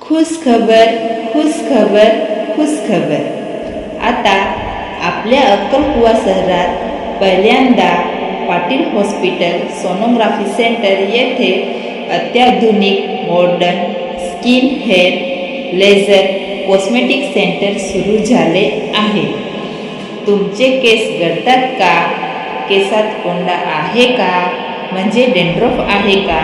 खुश खबर, खुश खबर, खुश खबर। आता आपल्या अक्कलकुवा शहरात पहिल्यांदा पाटील हॉस्पिटल सोनोग्राफी सेंटर येथे अत्याधुनिक modern skin hair laser cosmetic centre सुरू झाले आहे। तुमचे केस गळतात का? केसात कोंडा आहे का? म्हणजे डेंड्रफ आहे का?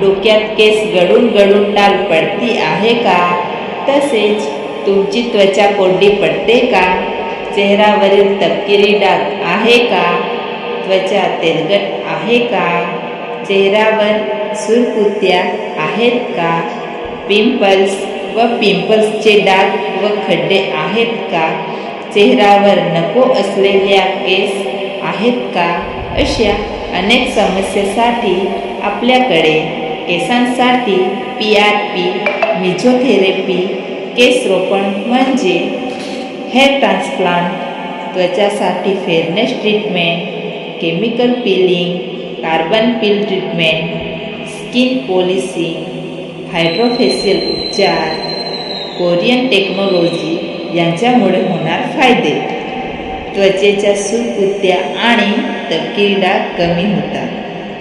डोक्यात केस गळून गळून टाल पडती आहे का? तसेच तुमची त्वचा कोरडी पडते का? चेहऱ्यावरील तपकिरी डाग आहे का? त्वचा तेलकट आहे का? चेहऱ्यावर सुरकुत्या आहेत का? पिंपल्स व पिंपल्सचे डाग व खड्डे आहेत का? चेहऱ्यावर नको असलेल्या केस आहेत का? अशा अनेक समस्येसाठी आपल्याकडे केसांसाठी PRP, मेसोथेरपी, केस रोपण म्हणजे हेअर ट्रान्सप्लांट, त्वचासाठी fairness treatment, chemical peeling, carbon peel treatment, skin polishing, hydrofacial उपचार, कोरियन टेक्नॉलॉजी यांच्यामुळे होणार फायदे। त्वचेच्या सुरकुत्या आणि तपकिरी डाग कमी होतात,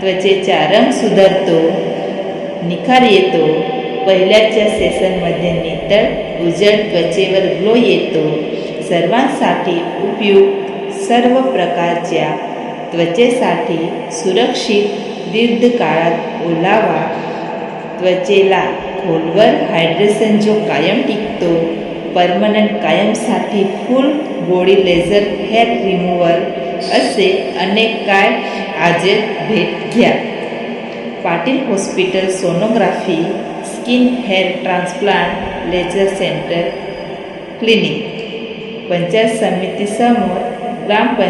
त्वचेचा रंग सुधारतो, निखार येतो, पहिल्याच्या सेशनमध्ये नितळ उजळ त्वचेवर ग्लो येतो। सर्वांसाठी उपयुक्त, सर्व प्रकारच्या त्वचेसाठी सुरक्षित, दीर्घकाळात ओलावा, त्वचेला खोलवर हायड्रेशन जो कायम टिकतो, परमनंट कायमसाठी full body laser hair removal, असे अनेक काय आजच भेट घ्या। Patil hospital sonography skin hair transplant laser centre clinic, panchayat समिती समोर, ग्रामपंचायत